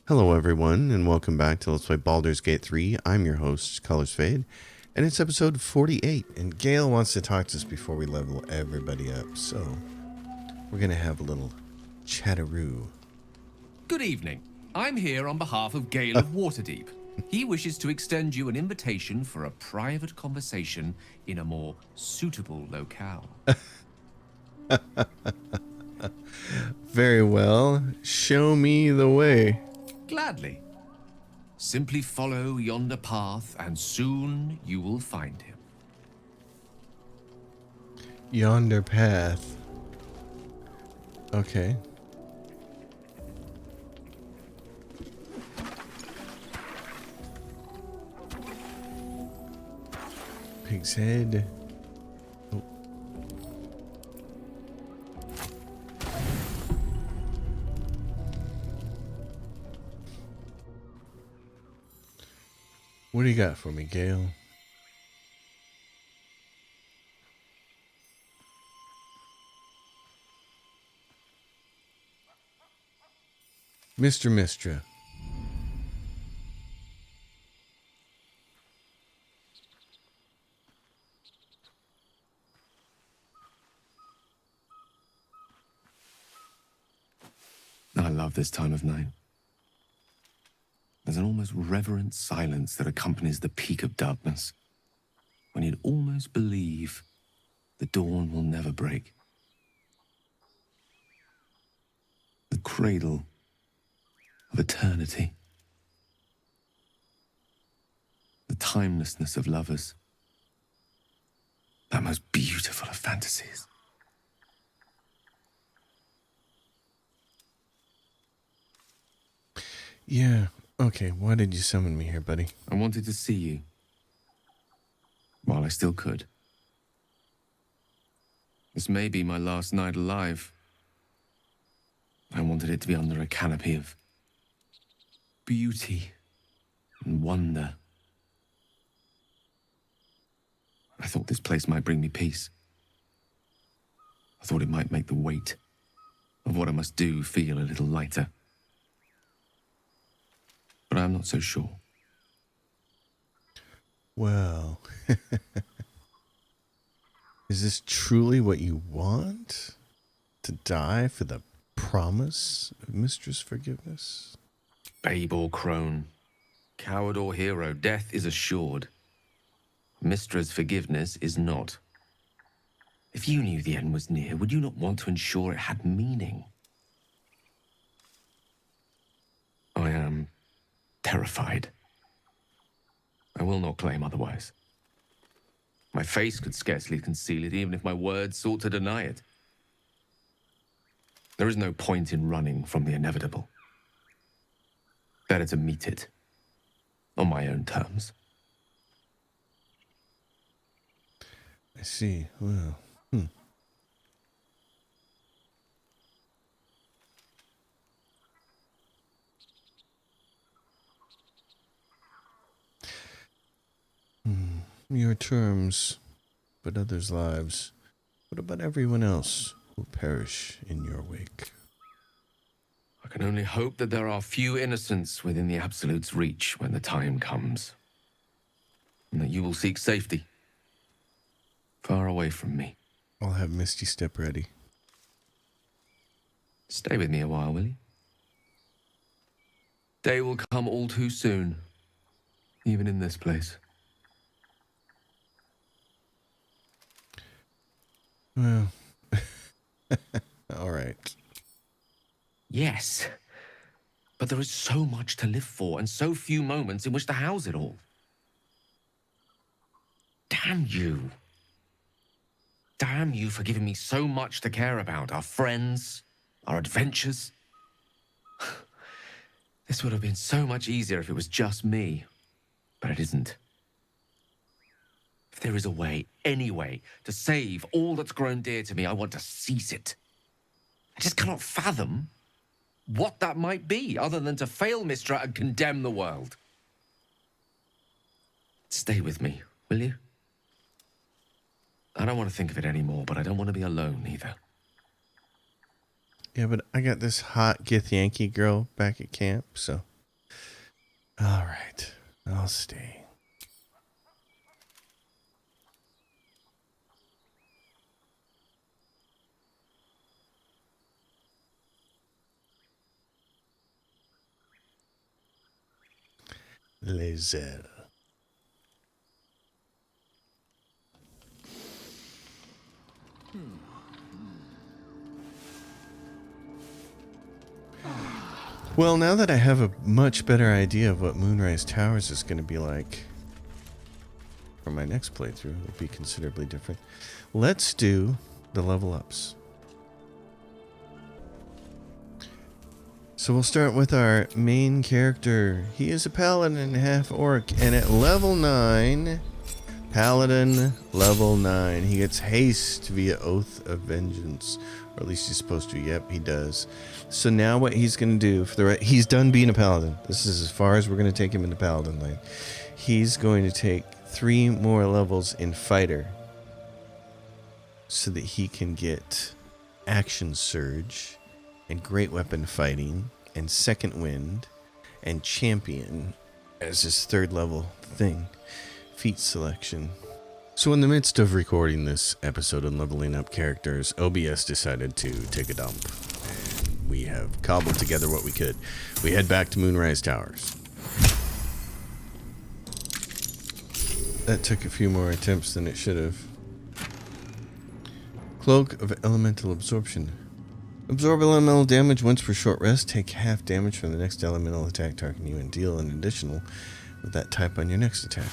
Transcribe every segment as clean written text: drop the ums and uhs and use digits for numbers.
Hello everyone, and welcome back to Let's Play Baldur's Gate 3. I'm your host, Colors Fade, and it's episode 48, and Gale wants to talk to us before we level everybody up, so we're gonna have a little chatteroo. Good evening. I'm here on behalf of Gale of Waterdeep. He wishes to extend you an invitation for a private conversation in a more suitable locale. Very well, show me the way. Gladly. Simply follow yonder path, and soon you will find him. Yonder path. Okay. Pig's head. Oh. What do you got for me, Gale? Mr. Mistra. I love this time of night. There's an almost reverent silence that accompanies the peak of darkness, when you'd almost believe the dawn will never break. The cradle of eternity. The timelessness of lovers. That most beautiful of fantasies. Yeah, okay, why did you summon me here, buddy? I wanted to see you, while I still could. This may be my last night alive. I wanted it to be under a canopy of beauty and wonder. I thought this place might bring me peace. I thought it might make the weight of what I must do feel a little lighter. But I'm not so sure. Well, is this truly what you want? To die for the promise of Mistress Forgiveness? Babe or crone, coward or hero, death is assured. Mistress Forgiveness is not. If you knew the end was near, would you not want to ensure it had meaning? I am terrified. I will not claim otherwise. My face could scarcely conceal it, even if my words sought to deny it. There is no point in running from the inevitable. Better to meet it on my own terms. I see. Well, Your terms, but others' lives. What about everyone else who will perish in your wake? I can only hope that there are few innocents within the Absolute's reach when the time comes. And that you will seek safety. Far away from me. I'll have Misty Step ready. Stay with me a while, will you? Day will come all too soon. Even in this place. Well, all right. Yes. But there is so much to live for, and so few moments in which to house it all. Damn you. Damn you for giving me so much to care about. Our friends, our adventures. This would have been so much easier if it was just me. But it isn't. If there is a way, any way, to save all that's grown dear to me, I want to seize it. I just cannot fathom what that might be, other than to fail Mistra and condemn the world. Stay with me, will you? I don't want to think of it anymore, but I don't want to be alone either. Yeah, but I got this hot Gith Yankee girl back at camp, so All right. I'll stay. Les ailes. Well, now that I have a much better idea of what Moonrise Towers is going to be like for my next playthrough, it'll be considerably different. Let's do the level ups. So we'll start with our main character. He is a paladin, half orc, and at level 9, paladin level 9, he gets haste via Oath of Vengeance. Or at least he's supposed to. Yep, he does. So now what he's going to do, he's done being a paladin. This is as far as we're going to take him into paladin lane. He's going to take 3 more levels in fighter so that he can get action surge and great weapon fighting and second wind and champion as his 3rd level thing. Feat selection. So in the midst of recording this episode and leveling up characters, OBS decided to take a dump. And we have cobbled together what we could. We head back to Moonrise Towers. That took a few more attempts than it should have. Cloak of Elemental Absorption. Absorb elemental damage once per short rest. Take half damage from the next elemental attack targeting you and deal an additional with that type on your next attack.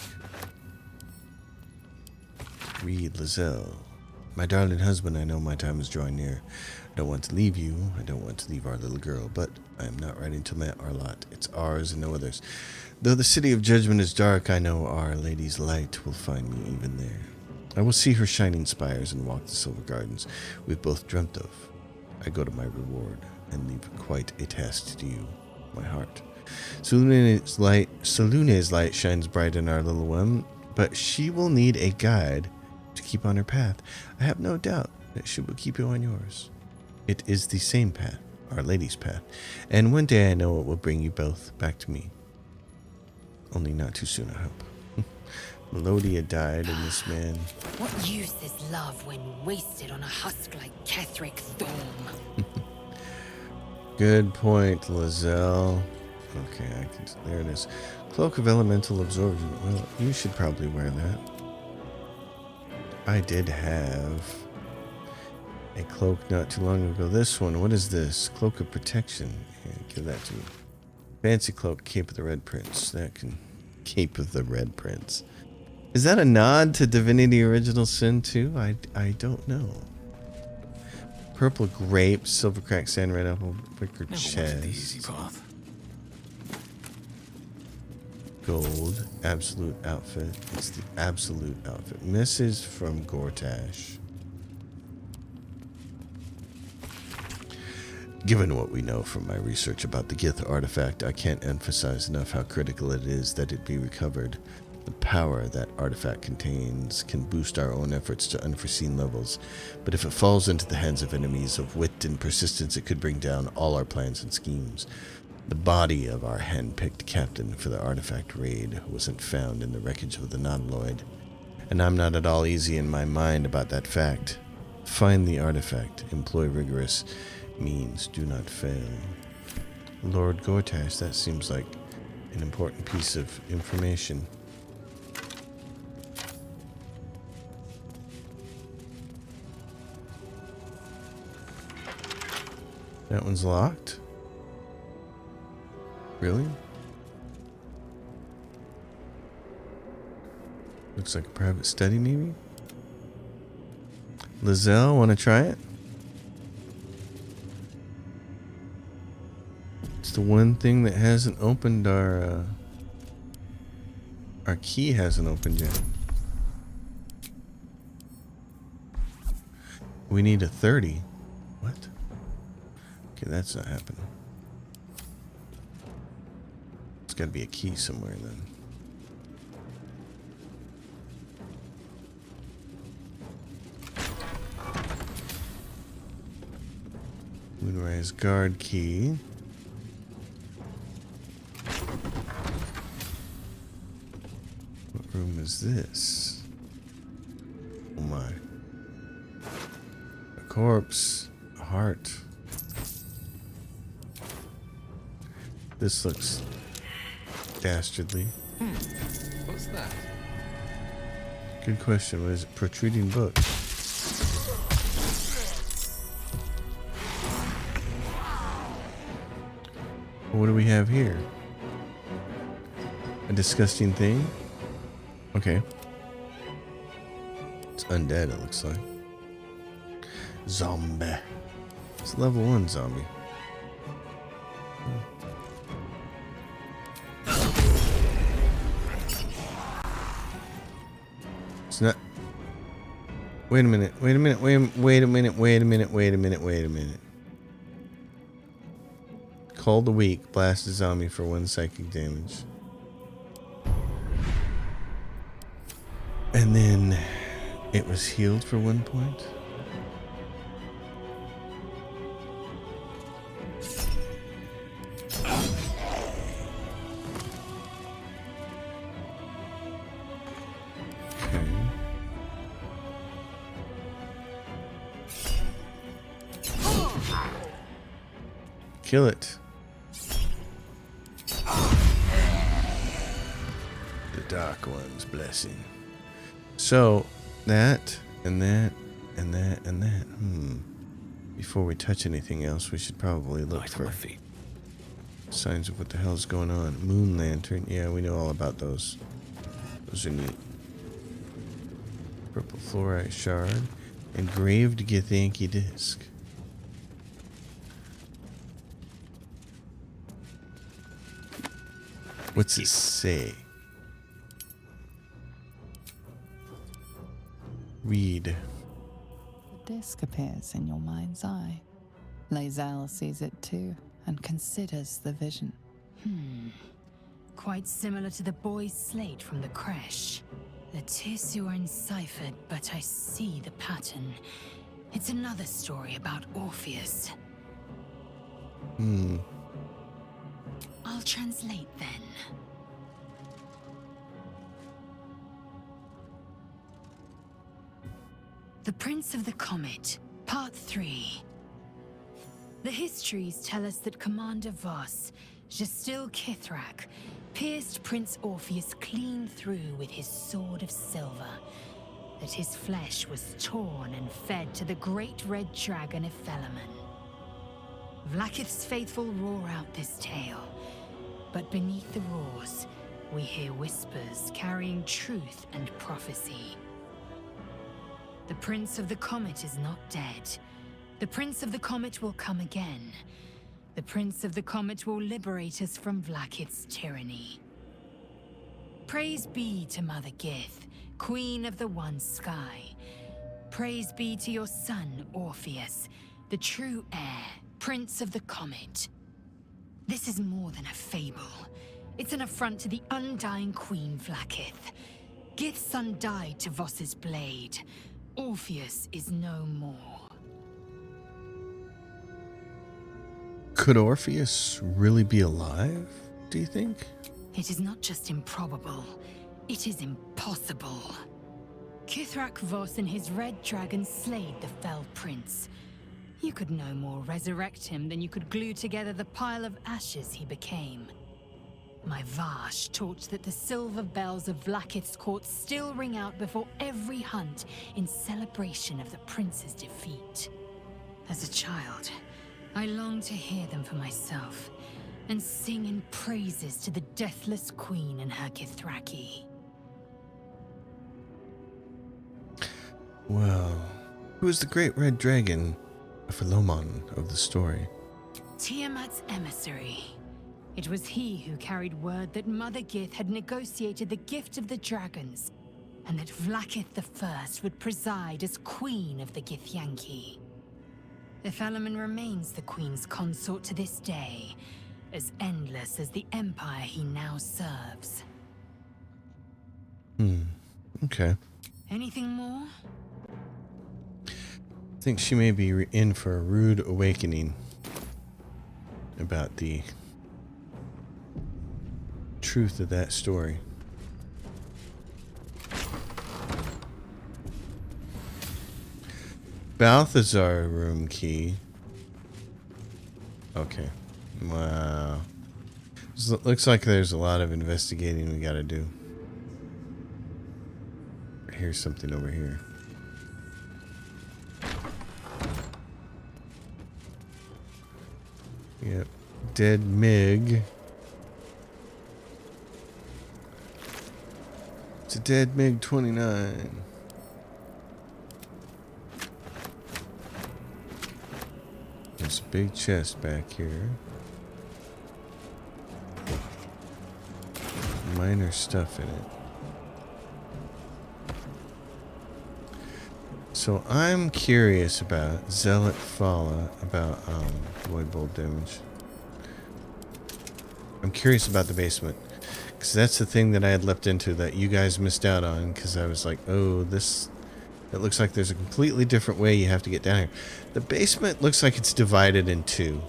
Read Lizelle. My darling husband, I know my time is drawing near. I don't want to leave you. I don't want to leave our little girl, but I am not ready to let our lot. It's ours and no others. Though the city of judgment is dark, I know Our Lady's light will find me even there. I will see her shining spires and walk the silver gardens we've both dreamt of. I go to my reward and leave quite a task to you, my heart. Solune's light shines bright in our little one, but she will need a guide to keep on her path. I have no doubt that she will keep you on yours. It is the same path, Our Lady's path, and one day I know it will bring you both back to me. Only not too soon, I hope. Melodia died, and this man... What use is love when wasted on a husk like Ketherick Thorn? Good point, Lizelle. Okay, there it is. Cloak of Elemental Absorption. Well, you should probably wear that. I did have a cloak not too long ago. This one, what is this? Cloak of Protection. Here, give that to me. Fancy cloak, Cape of the Red Prince. That can... Cape of the Red Prince. Is that a nod to Divinity Original Sin 2? I don't know. Purple grape, silver cracked sand, red apple, wicker chest. Easy path. Gold, absolute outfit. It's the absolute outfit. Misses from Gortash. Given what we know from my research about the Gith artifact, I can't emphasize enough how critical it is that it be recovered. The power that artifact contains can boost our own efforts to unforeseen levels, but if it falls into the hands of enemies of wit and persistence, it could bring down all our plans and schemes. The body of our hand-picked captain for the artifact raid wasn't found in the wreckage of the Nautiloid, and I'm not at all easy in my mind about that fact. Find the artifact, employ rigorous means, do not fail. Lord Gortash, that seems like an important piece of information. That one's locked? Really? Looks like a private study, maybe? Lizelle, want to try it? It's the one thing that hasn't opened our key hasn't opened yet. We need a 30. What? Okay, that's not happening. There's got to be a key somewhere then. Moonrise guard key. room is this? Oh my. A corpse. A heart. This looks dastardly. What's that? Good question. What is it? Protruding book. What do we have here? A disgusting thing? Okay. It's undead, it looks like. Zombie. It's a level 1 zombie. It's not. Wait a minute. Wait a minute. Wait a minute. Wait a minute. Wait a minute. Wait a minute. Call the weak. Blast a zombie for 1 psychic damage. And then it was healed for 1 point. Okay. Kill it. The Dark One's blessing. So, that, and that, and that, and that. Before we touch anything else, we should probably look for signs of what the hell's going on. Moon lantern. Yeah, we know all about those. Those are neat. Purple fluorite shard. Engraved Githyanki disc. What's it say? Read. The disc appears in your mind's eye. Lae'zel sees it too and considers the vision. Quite similar to the boy's slate from the creche. The tissue are enciphered, but I see the pattern. It's another story about Orpheus. I'll translate then. The Prince of the Comet, Part 3. The histories tell us that Commander Voss, Gestil Kithrak, pierced Prince Orpheus clean through with his sword of silver, that his flesh was torn and fed to the great red dragon Ephelemon. Vlaakith's faithful roar out this tale, but beneath the roars, we hear whispers carrying truth and prophecy. The Prince of the Comet is not dead. The Prince of the Comet will come again. The Prince of the Comet will liberate us from Vlaakith's tyranny. Praise be to Mother Gith, Queen of the One Sky. Praise be to your son, Orpheus, the true heir, Prince of the Comet. This is more than a fable. It's an affront to the undying Queen Vlaakith. Gith's son died to Voss's blade. Orpheus is no more. Could Orpheus really be alive, do you think? It is not just improbable, it is impossible. Kithrak Voss and his red dragon slayed the fell prince. You could no more resurrect him than you could glue together the pile of ashes he became. My Vash taught that the silver bells of Vlaakith's court still ring out before every hunt in celebration of the prince's defeat. As a child, I longed to hear them for myself and sing in praises to the deathless queen and her Githraki. Well, who is the great red dragon, Ephelemon, of the story? Tiamat's emissary. It was he who carried word that Mother Gith had negotiated the gift of the dragons, and that Vlaakith I would preside as Queen of the Githyanki. Ephelemon remains the Queen's consort to this day, as endless as the empire he now serves. Okay. Anything more? I think she may be in for a rude awakening about the truth of that story. Balthazar room key. Okay. Wow. Looks like there's a lot of investigating we gotta do. Here's something over here. Yep. Dead Mig. It's a dead MiG 29. There's a big chest back here. Minor stuff in it. So I'm curious about Zealot Falla, about void bolt damage. I'm curious about the basement. Because that's the thing that I had leapt into that you guys missed out on. Because I was like, oh, this... It looks like there's a completely different way you have to get down here. The basement looks like it's divided in two.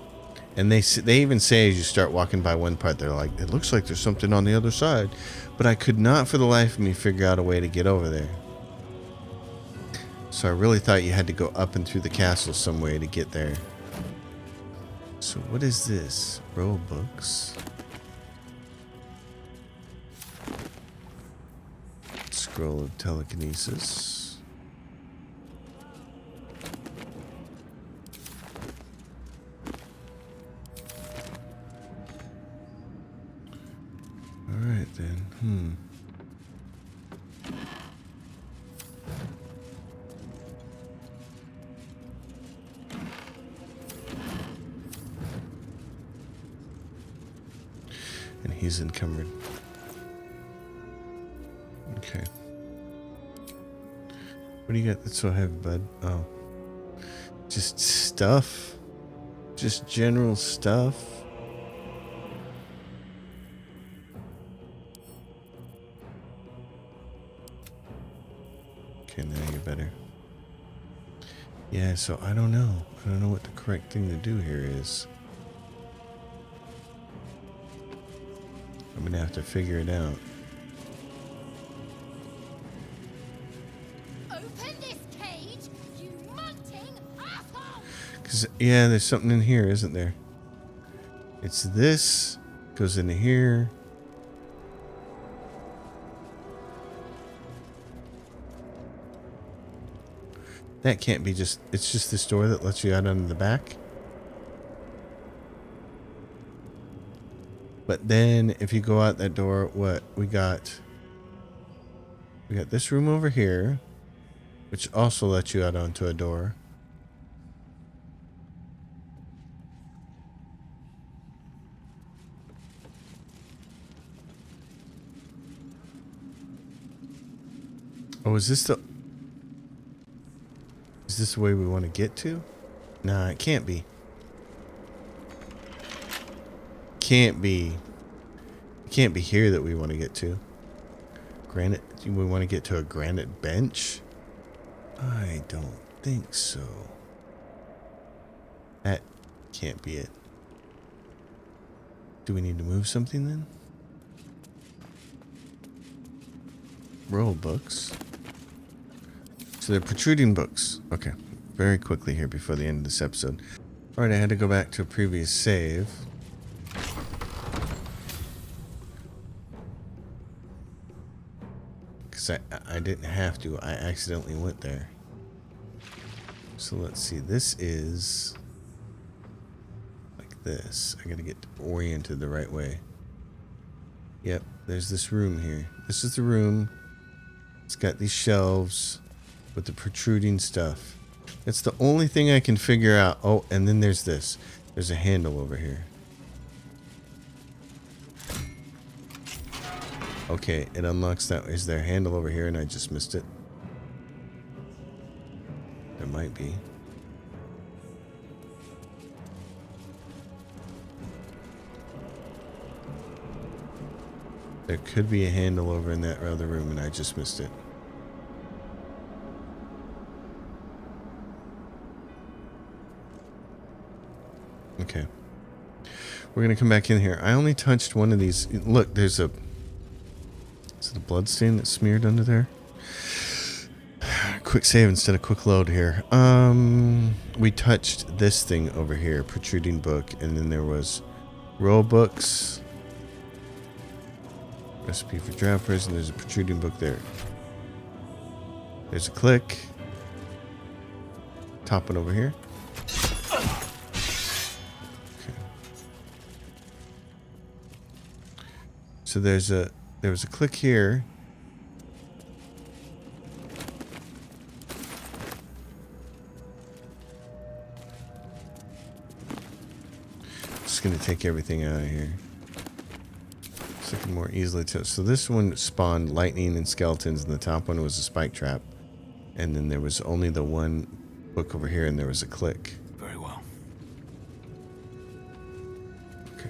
And they even say as you start walking by one part, they're like, it looks like there's something on the other side. But I could not for the life of me figure out a way to get over there. So I really thought you had to go up and through the castle some way to get there. So what is this? Row of books? Scroll of telekinesis. Alright then. And he's encumbered. Okay. What do you got that's so heavy, bud? Oh. Just stuff? Just general stuff? Okay, now you're better. Yeah, so I don't know. I don't know what the correct thing to do here is. I'm gonna have to figure it out. Open this cage, you munting asshole! Cause yeah, there's something in here, isn't there? It's this goes into here. That can't be just. It's just this door that lets you out on the back. But then if you go out that door, what we got this room over here, which also lets you out onto a door. Oh, is this the way we want to get to? Nah, it can't be. Can't be. It can't be here that we want to get to. Granite. We want to get to a granite bench? I don't think so. That can't be it. Do we need to move something then? Roll books. So they're protruding books. Okay. Very quickly here before the end of this episode. Alright, I had to go back to a previous save. Because I didn't have to. I accidentally went there. So let's see. This is like this. I gotta get oriented the right way. Yep. There's this room here. This is the room. It's got these shelves with the protruding stuff. It's the only thing I can figure out. Oh, and then there's this. There's a handle over here. Okay, it unlocks that. Is there a handle over here and I just missed it? There might be. There could be a handle over in that other room and I just missed it. Okay. We're going to come back in here. I only touched one of these. Look, there's a... Is it a blood stain that's smeared under there? quick save instead of quick load here. We touched this thing over here, protruding book, and then there was roll books, recipe for draft prison. There's a protruding book there. There's a click. Top one over here. Okay. So there was a click here. Going to take everything out of here so I can more easily tell. So this one spawned lightning and skeletons, and the top one was a spike trap, and then there was only the one book over here, and there was a click. Very well. Okay.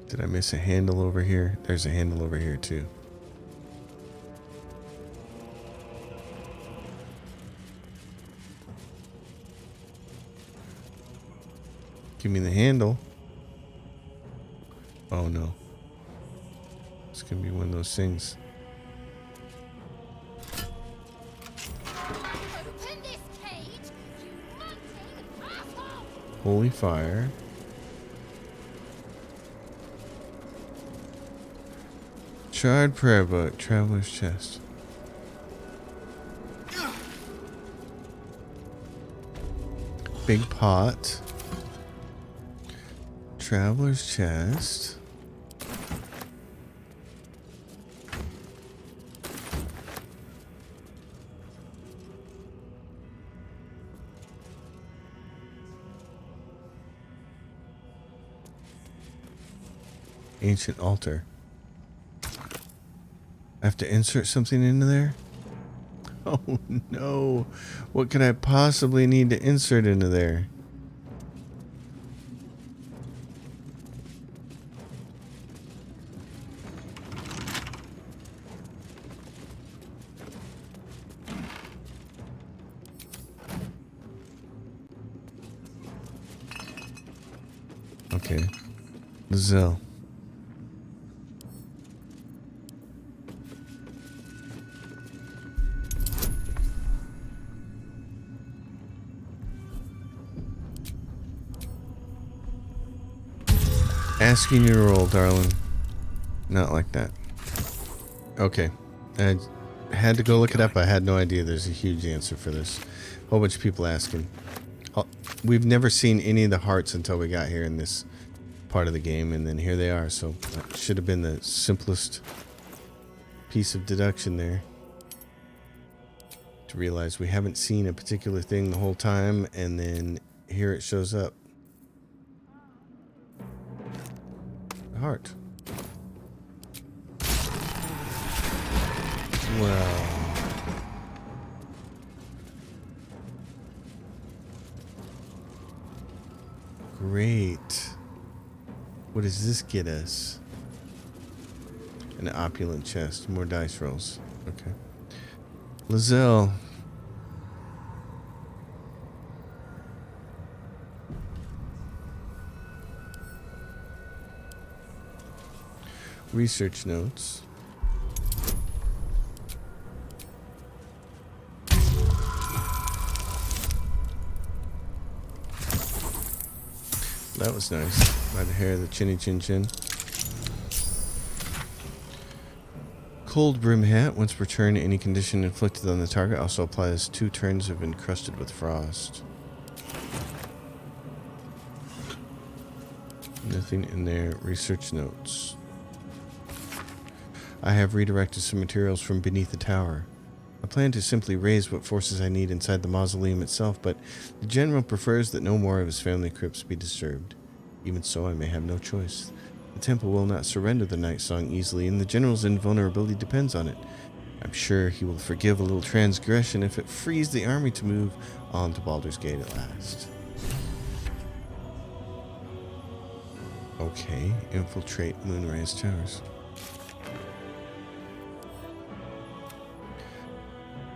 Did I miss a handle over here? There's a handle over here too. Give me the handle. Oh no. It's gonna be one of those things. Open this cage, you munting asshole! Holy fire. Charred prayer book, traveler's chest. Big pot. Traveler's chest. Ancient altar. I have to insert something into there? Oh no. What could I possibly need to insert into there? Okay. Lizelle. Asking you to roll, darling. Not like that. Okay. I had to go look it up. I had no idea there's a huge answer for this. Whole bunch of people asking. We've never seen any of the hearts until we got here in this part of the game, and then here they are. So that should have been the simplest piece of deduction there. To realize we haven't seen a particular thing the whole time, and then here it shows up. Heart. Well. Great. What does this get us? An opulent chest. More dice rolls. Okay. Lizelle. Research notes. That was nice. By the hair of the chinny chin chin. Cold brim hat. Once per turn, any condition inflicted on the target also applies 2 turns if encrusted with frost. Nothing in there. Research notes. I have redirected some materials from beneath the tower. I plan to simply raise what forces I need inside the mausoleum itself, but the general prefers that no more of his family crypts be disturbed. Even so, I may have no choice. The temple will not surrender the Night Song easily, and the general's invulnerability depends on it. I'm sure he will forgive a little transgression if it frees the army to move on to Baldur's Gate at last. Okay, infiltrate Moonrise Towers.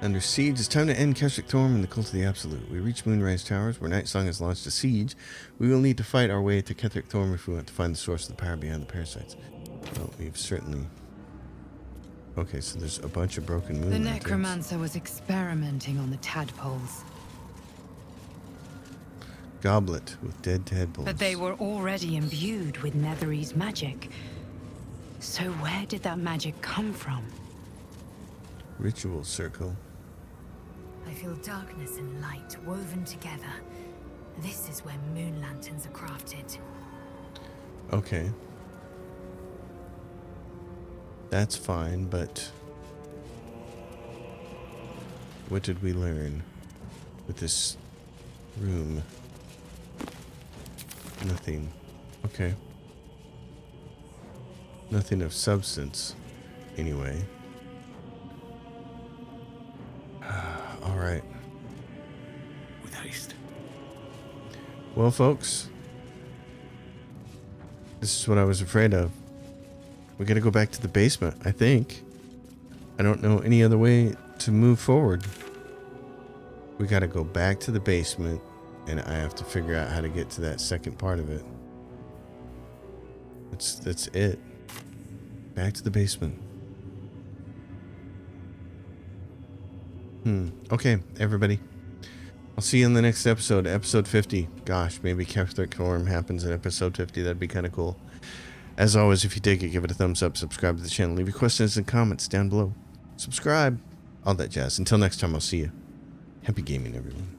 Under siege, it's time to end Keshik Thorm and the Cult of the Absolute. We reach Moonrise Towers, where Nightsong has launched a siege. We will need to fight our way to Ketheric Thorm if we want to find the source of the power beyond the parasites. Well, we've certainly Okay, so there's a bunch of broken moon The lanterns. necromancer was experimenting on the tadpoles, Goblet with dead tadpoles. but they were already imbued with Netherese magic. So where did that magic come from? Ritual circle. I feel darkness and light woven together. This is where moon lanterns are crafted. Okay. That's fine, but what did we learn with this room? Nothing. Okay. Nothing of substance, anyway. All right. With haste. Well, folks, this is what I was afraid of. We gotta go back to the basement, I think. I don't know any other way to move forward. We gotta go back to the basement, and I have to figure out how to get to that second part of it. That's it. Back to the basement. Okay, everybody. I'll see you in the next episode, episode 50. Gosh, maybe Catholic Storm happens in episode 50. That'd be kind of cool. As always, if you dig it, give it a thumbs up, subscribe to the channel, leave your questions and comments down below. Subscribe, all that jazz. Until next time, I'll see you. Happy gaming, everyone.